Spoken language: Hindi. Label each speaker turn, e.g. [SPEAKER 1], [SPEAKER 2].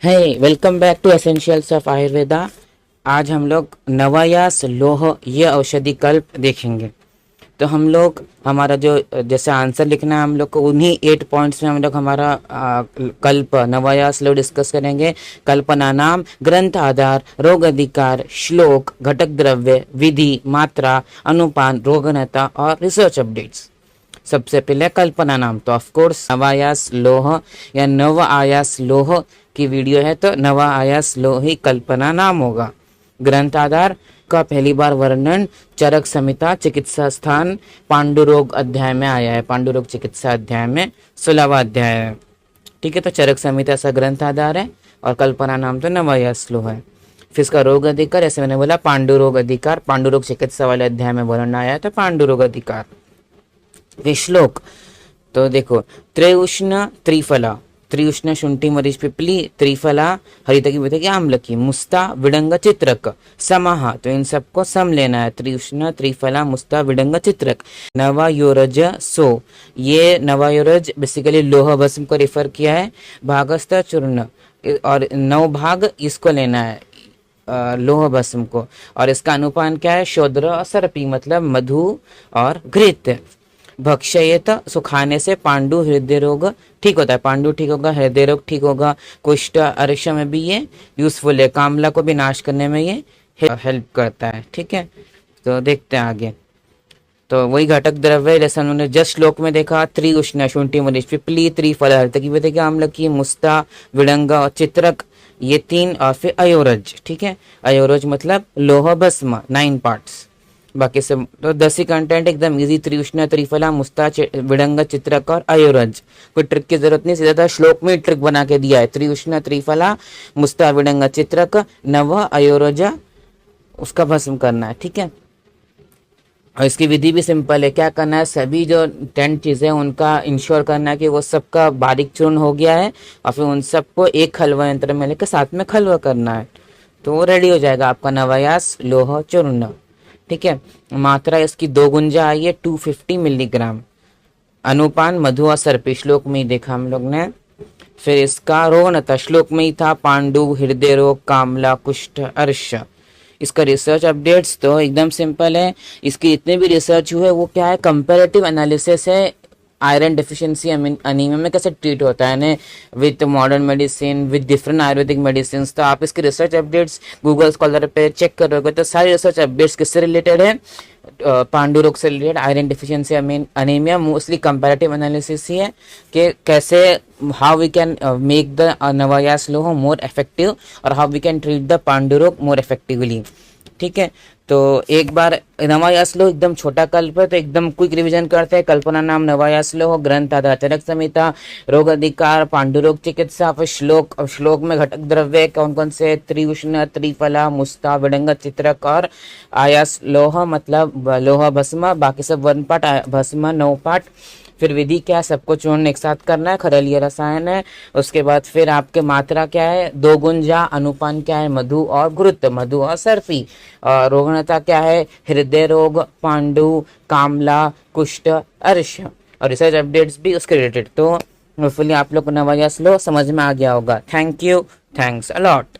[SPEAKER 1] है welcome back to essentials of Ayurveda. आज हम लोग नवायास लोह ये औषधि कल्प देखेंगे। तो हम लोग हमारा जो जैसे आंसर लिखना है हम लोग को उन्हीं 8 पॉइंट्स में हम लोग हमारा कल्प नवायास लोह डिस्कस करेंगे। कल्पना नाम, ग्रंथ आधार, रोग अधिकार, श्लोक, घटक द्रव्य, विधि, मात्रा, अनुपान, रोगनता और रिसर्च अपडेट्स। सबसे पहले कल्पना नाम, तो ऑफकोर्स नवायास लोह या नव आयास लोह की वीडियो है, तो नवा आयास लोह ही कल्पना नाम होगा। ग्रंथ आधार का पहली बार वर्णन चरक संहिता चिकित्सा स्थान पांडुरोग अध्याय में आया है। पांडुरोग चिकित्सा अध्याय में 16वां अध्याय है। ठीक है, तो चरक संहिता सा ग्रंथ आधार है और कल्पना नाम तो नवायास लोह है। फिर इसका रोग अधिकार, ऐसे मैंने बोला पांडुरोग अधिकार, पांडुरोग चिकित्सा वाले अध्याय में वर्णन आया है, तो पांडुरोग अधिकार। श्लोक तो देखो, त्रिउष्ण त्रिफला, त्रिउष्ण शुंठी मरीच पिपली, त्रिफला हरितकी वितकी आम्लकी, मुस्ता विडंग चित्रक, समाह, तो इन सबको सम लेना है। त्रिउष्ण त्रिफला मुस्ता विडंग चित्रक। नवायोरज सो, ये नवायोरज बेसिकली लोह भस्म को रिफर किया है। भागस्थ चूर्ण और 9 भाग इसको लेना है लोह भस्म को, और इसका अनुपान क्या है? शोद्र और सर्पी, मतलब मधु और घृत। भक्षयेत, सुखाने से पांडु हृदय रोग ठीक होता है, पांडु ठीक होगा, हृदय रोग ठीक होगा। कुष्ठ अर्श में भी ये यूजफुल है, कामला को भी नाश करने में ये हेल्प करता है। ठीक है, तो देखते हैं आगे। तो वही घटक द्रव्य जैसे उन्होंने जस्ट श्लोक में देखा, त्रिउष्ण शुंठी मरीच पिपली, त्रिफल हरितकी वितकी आम्लकी, मुस्ता विडंग और चित्रक, ये 3, और फिर अयोरज। ठीक है, अयोरज मतलब लोह भस्म 9 पार्ट्स। बाकी सब तो 10 ही कंटेंट एकदम इजी। त्रिउष्ण त्रिफला मुस्ता विडंग चित्रक और अयोरज, कोई ट्रिक की जरूरत नहीं, सीधा श्लोक में ट्रिक बना के दिया है। त्रिउष्ण त्रिफला मुस्ता विडंग चित्रक नव अयोरज, उसका भस्म करना है। ठीक है, और इसकी विधि भी सिंपल है। क्या करना है? सभी जो 10 चीजें उनका इंश्योर करना है कि वो सबका बारीक चूर्ण हो गया है, और फिर उन सबको एक खलवा यंत्र में लेकर साथ में खलवा करना है, तो वो रेडी हो जाएगा आपका नवायास लोह चूर्ण। ठीक है, मात्रा इसकी 2 गुंजा आई है 250 मिलीग्राम। अनुपान मधु और सर्पी, श्लोक में ही देखा हम लोग ने। फिर इसका रोगनता श्लोक में ही था, पांडु हृदय रोग कामला कुष्ठ अर्श। इसका रिसर्च अपडेट्स तो एकदम सिंपल है। इसकी जितने भी रिसर्च हुए वो क्या है? कंपैरेटिव एनालिसिस है। आयरन डिफिशिएंसी अनीमिया में कैसे ट्रीट होता है ना, with modern medicine, with different Ayurvedic medicine. तो आप इसके रिसर्च अपडेट्स गूगल स्कॉलर पे चेक करोगे तो सारी रिसर्च अपडेट्स किससे रिलेटेड है? पांडु रोग से related, iron deficiency anaemia, mostly comparative analysis ही है कि कैसे how we can make the Navayas loh more effective और how we can treat the पांडु रोग मोर इफेक्टिवली। ठीक है, तो एक बार नवायास लोह एकदम छोटा कल्प है, तो एकदम क्विक रिवीजन करते हैं। कल्पना नाम नवायास लोह, ग्रंथ आधार चरक संहिता, रोग अधिकार, पांडुरोग चिकित्सा, फिर श्लोक में घटक द्रव्य कौन कौन से? त्रिउष्ण त्रिफला मुस्ता विडंग चित्रक और आयास लोह मतलब लोह भस्म। बाकी सब 1 पार्ट, भस्म 9 पार्ट। फिर विधि क्या है? सबको चूर्ण एक साथ करना है, खरलीय रसायन है। उसके बाद फिर आपके मात्रा क्या है? 2 गुंजा। अनुपान क्या है? मधु और घृत, मधु और सर्पी। और रोगनता क्या है? हृदय रोग, पांडु, कामला, कुष्ठ अर्श। और रिसर्च अपडेट्स भी उसके रिलेटेड। तो होपफुली आप लोग को नवायास लोह समझ में आ गया होगा। Thank you, thanks a lot.